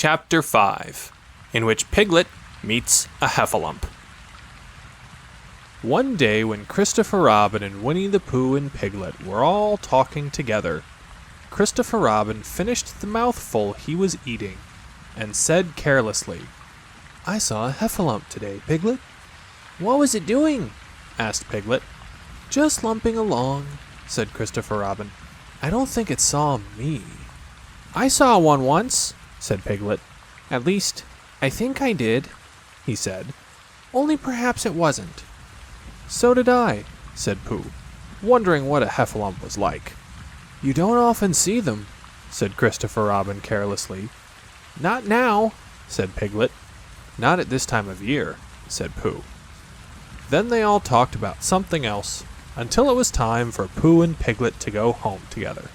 Chapter 5, in which Piglet meets a heffalump. One day when Christopher Robin and Winnie the Pooh and Piglet were all talking together, Christopher Robin finished the mouthful he was eating and said carelessly, "I saw a heffalump today, Piglet." "What was it doing?" asked Piglet. "Just lumping along," said Christopher Robin. "I don't think it saw me." "I saw one once," said Piglet. "At least, I think I did," he said. "Only perhaps it wasn't." "So did I," said Pooh, wondering what a heffalump was like. "You don't often see them," said Christopher Robin carelessly. "Not now," said Piglet. "Not at this time of year," said Pooh. Then they all talked about something else until it was time for Pooh and Piglet to go home together.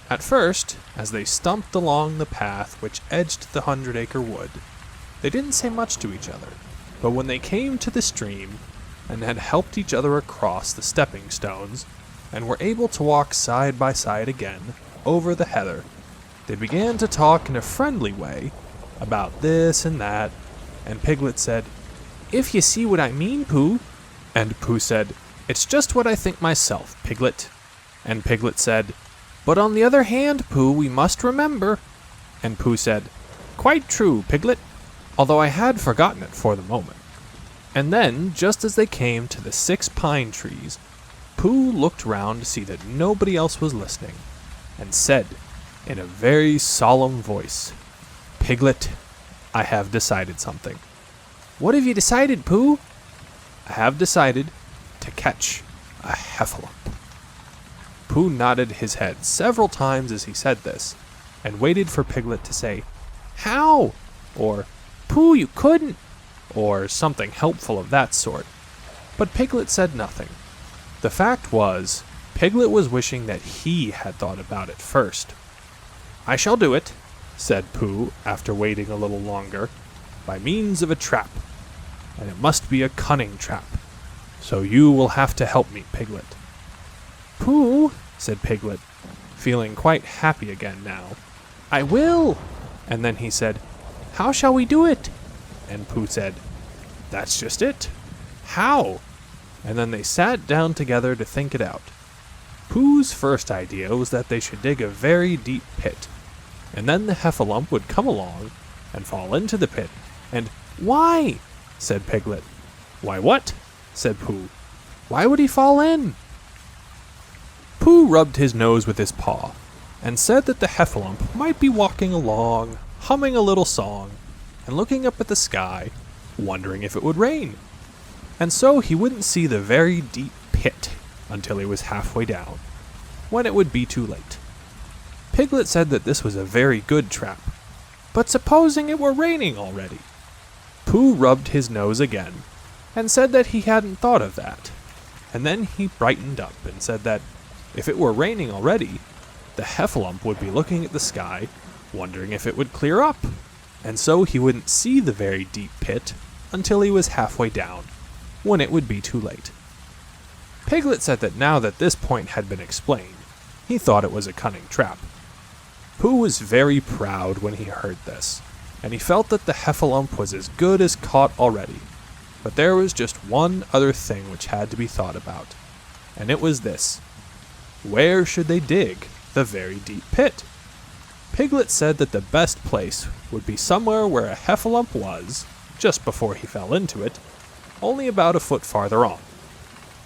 At first, as they stumped along the path which edged the 100-acre wood, they didn't say much to each other, but when they came to the stream and had helped each other across the stepping stones and were able to walk side by side again over the heather, they began to talk in a friendly way about this and that, and Piglet said, "If you see what I mean, Pooh." And Pooh said, "It's just what I think myself, Piglet." And Piglet said, "But on the other hand, Pooh, we must remember." And Pooh said, "Quite true, Piglet, although I had forgotten it for the moment." And then, just as they came to the 6 pine trees, Pooh looked round to see that nobody else was listening, and said, in a very solemn voice, "Piglet, I have decided something." "What have you decided, Pooh?" "I have decided to catch a heffalump." Pooh nodded his head several times as he said this, and waited for Piglet to say, "How?" or "Pooh, you couldn't," or something helpful of that sort. But Piglet said nothing. The fact was, Piglet was wishing that he had thought about it first. "I shall do it," said Pooh after waiting a little longer, "by means of a trap. And it must be a cunning trap. So you will have to help me, Piglet." "Pooh," said Piglet, feeling quite happy again now, "I will." And then he said, "How shall we do it?" And Pooh said, "That's just it. How?" And then they sat down together to think it out. Pooh's first idea was that they should dig a very deep pit, and then the heffalump would come along and fall into the pit, and "Why?" said Piglet. "Why what?" said Pooh. "Why would he fall in?" Pooh rubbed his nose with his paw, and said that the heffalump might be walking along, humming a little song, and looking up at the sky, wondering if it would rain. And so he wouldn't see the very deep pit until he was halfway down, when it would be too late. Piglet said that this was a very good trap, but supposing it were raining already? Pooh rubbed his nose again, and said that he hadn't thought of that, and then he brightened up and said that, if it were raining already, the heffalump would be looking at the sky, wondering if it would clear up, and so he wouldn't see the very deep pit until he was halfway down, when it would be too late. Piglet said that now that this point had been explained, he thought it was a cunning trap. Pooh was very proud when he heard this, and he felt that the heffalump was as good as caught already. But there was just one other thing which had to be thought about, and it was this: where should they dig the very deep pit? Piglet said that the best place would be somewhere where a heffalump was, just before he fell into it, only about a foot farther on.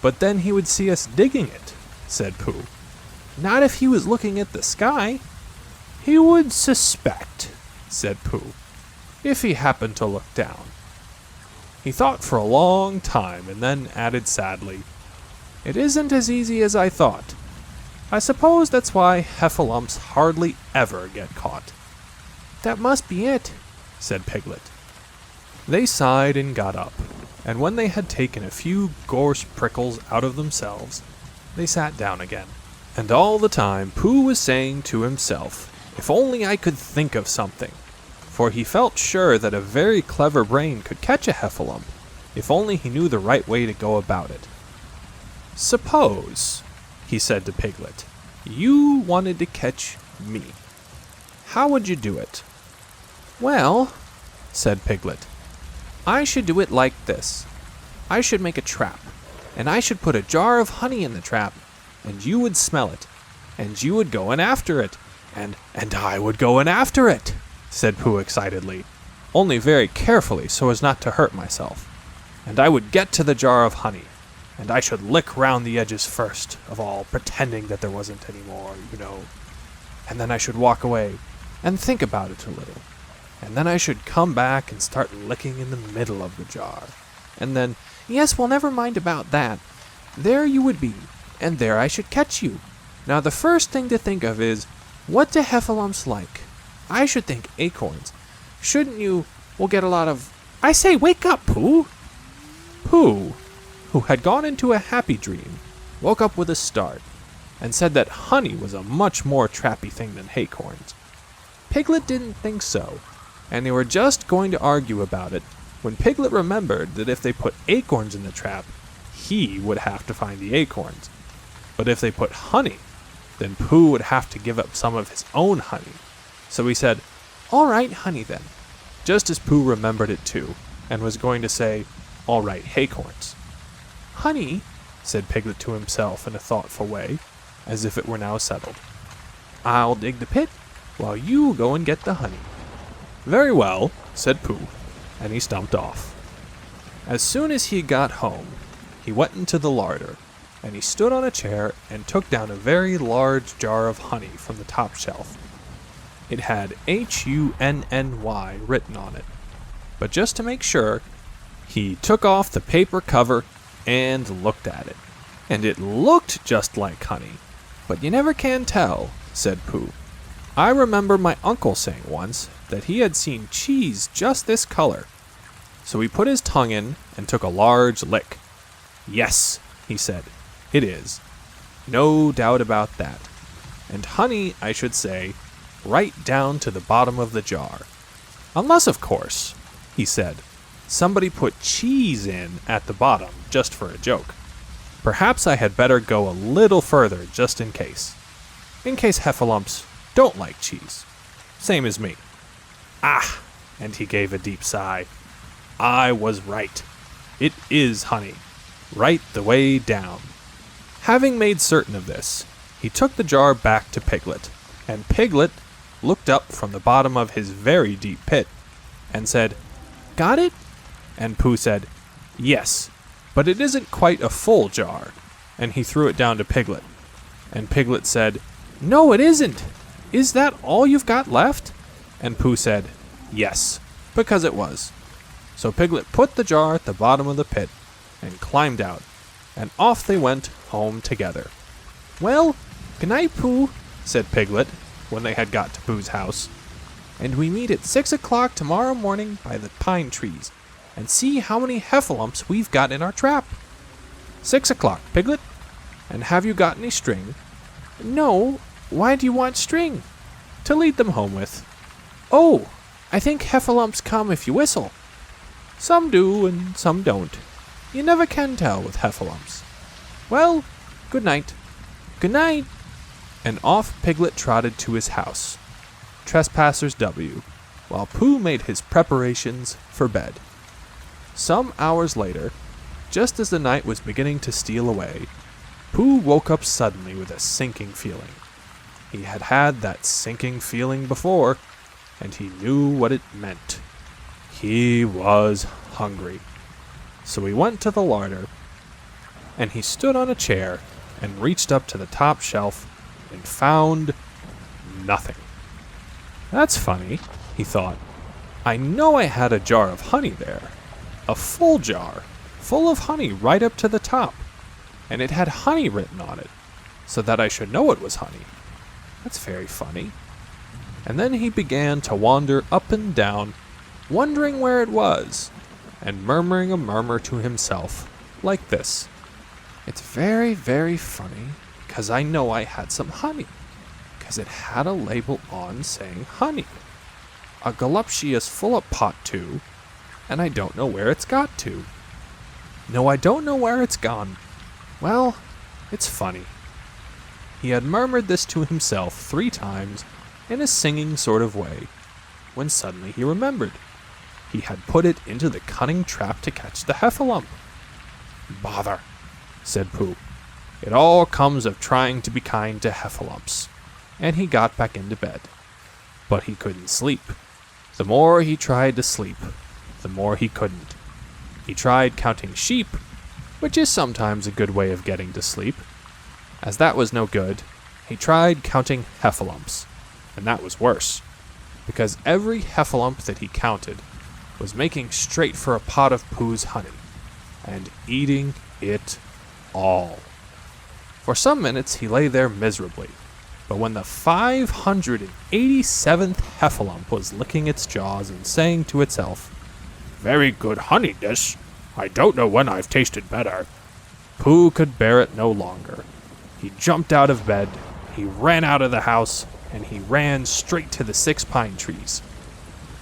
"But then he would see us digging it," said Pooh. "Not if he was looking at the sky." "He would suspect," said Pooh, "if he happened to look down." He thought for a long time and then added sadly, "It isn't as easy as I thought. I suppose that's why heffalumps hardly ever get caught." "That must be it," said Piglet. They sighed and got up, and when they had taken a few gorse prickles out of themselves, they sat down again. And all the time Pooh was saying to himself, "If only I could think of something," for he felt sure that a very clever brain could catch a heffalump, if only he knew the right way to go about it. "Suppose," he said to Piglet, "you wanted to catch me. How would you do it?" "Well," said Piglet, "I should do it like this. I should make a trap, and I should put a jar of honey in the trap, and you would smell it, and you would go in after it, and I would go in after it," said Pooh excitedly, only very carefully so as not to hurt myself. "And I would get to the jar of honey, and I should lick round the edges first of all, pretending that there wasn't any more, And then I should walk away and think about it a little. And then I should come back and start licking in the middle of the jar. And then, yes, well, never mind about that. There you would be, and there I should catch you. Now the first thing to think of is, what do heffalumps like? I should think acorns. Shouldn't you, get a lot of... I say, wake up, Pooh!" Pooh, who had gone into a happy dream, woke up with a start, and said that honey was a much more trappy thing than acorns. Piglet didn't think so, and they were just going to argue about it when Piglet remembered that if they put acorns in the trap, he would have to find the acorns. But if they put honey, then Pooh would have to give up some of his own honey. So he said, "All right, honey then," just as Pooh remembered it too, and was going to say, "All right, acorns." "Honey," said Piglet to himself in a thoughtful way, as if it were now settled. "I'll dig the pit, while you go and get the honey." "Very well," said Pooh, and he stumped off. As soon as he got home, he went into the larder, and he stood on a chair and took down a very large jar of honey from the top shelf. It had Hunny written on it, but just to make sure, he took off the paper cover and looked at it, and it looked just like honey, but you never can tell, said Pooh. I remember my uncle saying once that he had seen cheese just this color. So he put his tongue in and took a large lick. "Yes," he said, "it is. No doubt about that. And honey, I should say, right down to the bottom of the jar. Unless, of course," he said, "somebody put cheese in at the bottom just for a joke. Perhaps I had better go a little further just in case. In case heffalumps don't like cheese. Same as me. Ah!" And he gave a deep sigh. "I was right. It is honey. Right the way down." Having made certain of this, he took the jar back to Piglet, and Piglet looked up from the bottom of his very deep pit and said, "Got it?" And Pooh said, "Yes, but it isn't quite a full jar," and he threw it down to Piglet. And Piglet said, "No, it isn't. Is that all you've got left?" And Pooh said, "Yes," because it was. So Piglet put the jar at the bottom of the pit and climbed out, and off they went home together. "Well, good night, Pooh," said Piglet, when they had got to Pooh's house. "And we meet at 6 o'clock tomorrow morning by the pine trees, and see how many heffalumps we've got in our trap." 6 o'clock, Piglet? And have you got any string?" "No. Why do you want string?" "To lead them home with." "Oh, I think heffalumps come if you whistle." "Some do and some don't. You never can tell with heffalumps. Well, good night." "Good night." And off Piglet trotted to his house. Trespassers W, while Pooh made his preparations for bed. Some hours later, just as the night was beginning to steal away, Pooh woke up suddenly with a sinking feeling. He had had that sinking feeling before, and he knew what it meant. He was hungry. So he went to the larder, and he stood on a chair and reached up to the top shelf and found nothing. "That's funny," he thought. "I know I had a jar of honey there. A full jar, full of honey right up to the top. And it had honey written on it, so that I should know it was honey. That's very funny." And then he began to wander up and down, wondering where it was, and murmuring a murmur to himself, like this: "It's very, very funny, 'cause I know I had some honey, 'cause it had a label on saying honey. A galuptious full of pot too, and I don't know where it's got to. No, I don't know where it's gone. Well, it's funny." He had murmured this to himself 3 times in a singing sort of way, when suddenly he remembered. He had put it into the cunning trap to catch the heffalump. "Bother," said Pooh. "It all comes of trying to be kind to heffalumps." And he got back into bed. But he couldn't sleep. The more he tried to sleep, the more he couldn't. He tried counting sheep, which is sometimes a good way of getting to sleep. As that was no good, he tried counting heffalumps, and that was worse, because every heffalump that he counted was making straight for a pot of Pooh's honey, and eating it all. For some minutes he lay there miserably, but when the 587th heffalump was licking its jaws and saying to itself, "Very good honey, this. I don't know when I've tasted better," Pooh could bear it no longer. He jumped out of bed, he ran out of the house, and he ran straight to the 6 pine trees.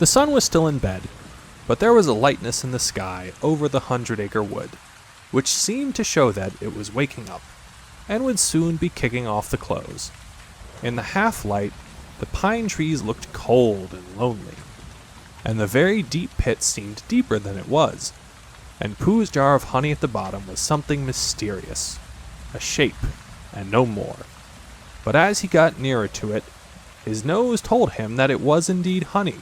The sun was still in bed, but there was a lightness in the sky over the 100-acre wood, which seemed to show that it was waking up, and would soon be kicking off the clothes. In the half-light, the pine trees looked cold and lonely, and the very deep pit seemed deeper than it was, and Pooh's jar of honey at the bottom was something mysterious, a shape, and no more. But as he got nearer to it, his nose told him that it was indeed honey,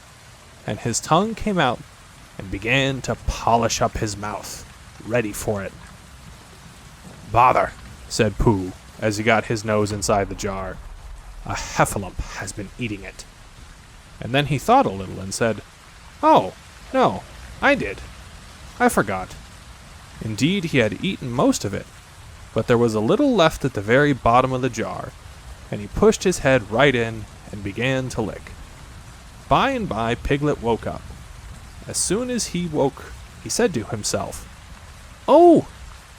and his tongue came out and began to polish up his mouth, ready for it. "Bother," said Pooh, as he got his nose inside the jar. "A heffalump has been eating it." And then he thought a little and said, "Oh, no, I did. I forgot." Indeed, he had eaten most of it, but there was a little left at the very bottom of the jar, and he pushed his head right in and began to lick. By and by, Piglet woke up. As soon as he woke, he said to himself, "Oh!"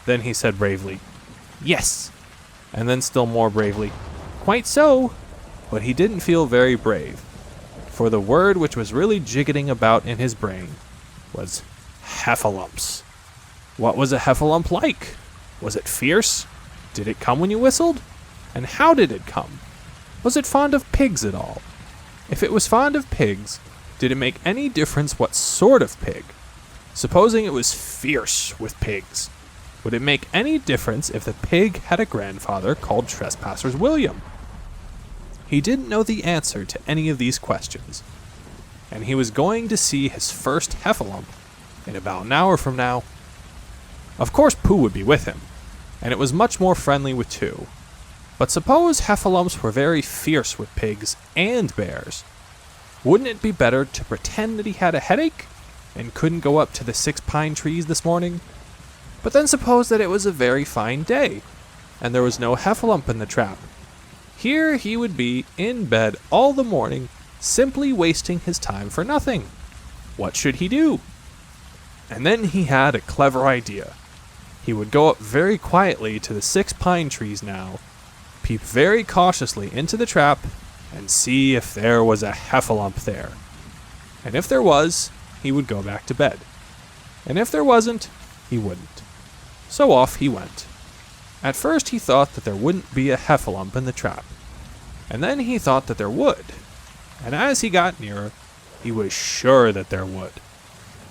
Then he said bravely, "Yes." And then still more bravely, "Quite so." But he didn't feel very brave, for the word which was really jiggetting about in his brain was heffalumps. What was a heffalump like? Was it fierce? Did it come when you whistled? And how did it come? Was it fond of pigs at all? If it was fond of pigs, did it make any difference what sort of pig? Supposing it was fierce with pigs, would it make any difference if the pig had a grandfather called Trespassers William? He didn't know the answer to any of these questions, and he was going to see his first heffalump in about an hour from now. Of course Pooh would be with him, and it was much more friendly with 2. But suppose heffalumps were very fierce with pigs and bears. Wouldn't it be better to pretend that he had a headache and couldn't go up to the 6 pine trees this morning? But then suppose that it was a very fine day, and there was no heffalump in the trap. Here he would be in bed all the morning, simply wasting his time for nothing. What should he do? And then he had a clever idea. He would go up very quietly to the 6 pine trees now, peep very cautiously into the trap, and see if there was a heffalump there. And if there was, he would go back to bed. And if there wasn't, he wouldn't. So off he went. At first he thought that there wouldn't be a heffalump in the trap, and then he thought that there would. And as he got nearer, he was sure that there would,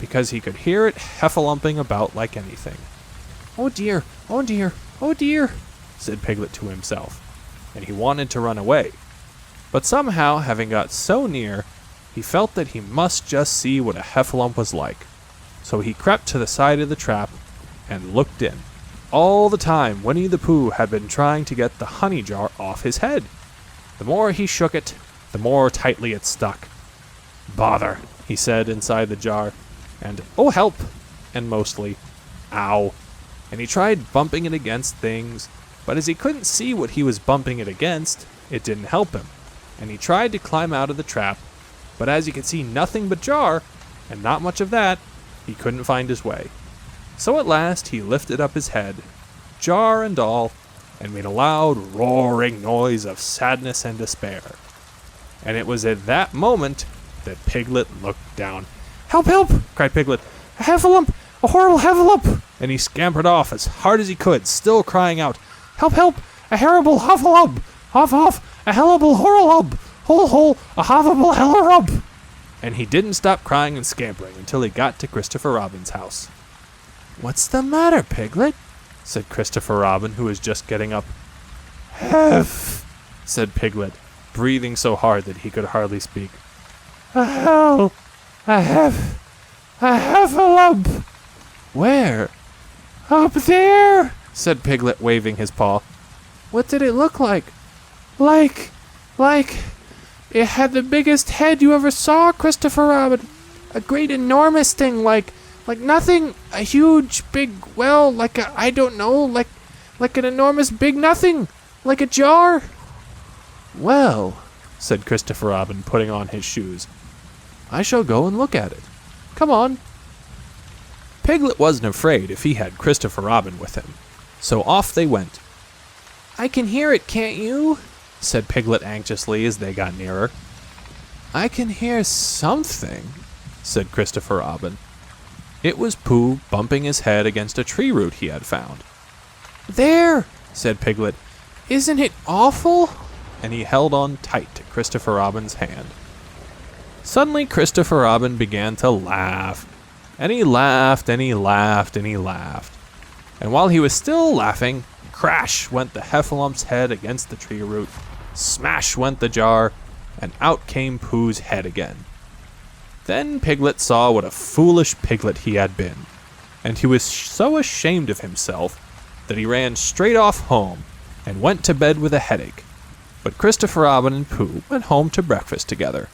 because he could hear it heffalumping about like anything. "Oh dear, oh dear, oh dear," said Piglet to himself, and he wanted to run away. But somehow, having got so near, he felt that he must just see what a heffalump was like. So he crept to the side of the trap and looked in. All the time, Winnie the Pooh had been trying to get the honey jar off his head. The more he shook it, the more tightly it stuck. "Bother," he said inside the jar, and "Oh, help," and mostly, "Ow." And he tried bumping it against things, but as he couldn't see what he was bumping it against, it didn't help him. And he tried to climb out of the trap, but as he could see nothing but jar, and not much of that, he couldn't find his way. So at last he lifted up his head, jar and all, and made a loud roaring noise of sadness and despair. And it was at that moment that Piglet looked down. "Help, help!" cried Piglet. "A heffalump! A horrible heffalump!" And he scampered off as hard as he could, still crying out, "Help, help! A horrible heffalump! Off, off! A hellable horrolub! Hole, hole! A hoffable hellerub!" and he didn't stop crying and scampering until he got to Christopher Robin's house. "What's the matter, Piglet?" said Christopher Robin, who was just getting up. "Have," said Piglet, breathing so hard that he could hardly speak. "I have a lump." "Where?" "Up there," said Piglet, waving his paw. "What did it look like?" Like, it had the biggest head you ever saw, Christopher Robin. A great enormous thing, like nothing, a huge, big, well, I don't know, like an enormous big nothing, like a jar." "Well," said Christopher Robin, putting on his shoes, "I shall go and look at it. Come on." Piglet wasn't afraid if he had Christopher Robin with him, so off they went. "I can hear it, can't you?" said Piglet anxiously as they got nearer. "I can hear something," said Christopher Robin. It was Pooh bumping his head against a tree root he had found. "There," said Piglet. "Isn't it awful?" And he held on tight to Christopher Robin's hand. Suddenly Christopher Robin began to laugh. And he laughed, and he laughed, and he laughed. And while he was still laughing, crash went the heffalumps head against the tree root, smash went the jar, and out came Pooh's head again. Then Piglet saw what a foolish piglet he had been, and he was so ashamed of himself that he ran straight off home and went to bed with a headache. But Christopher Robin and Pooh went home to breakfast together.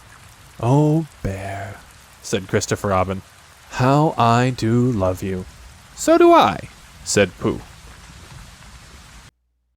"Oh, Bear," said Christopher Robin, "how I do love you." "So do I," said Pooh.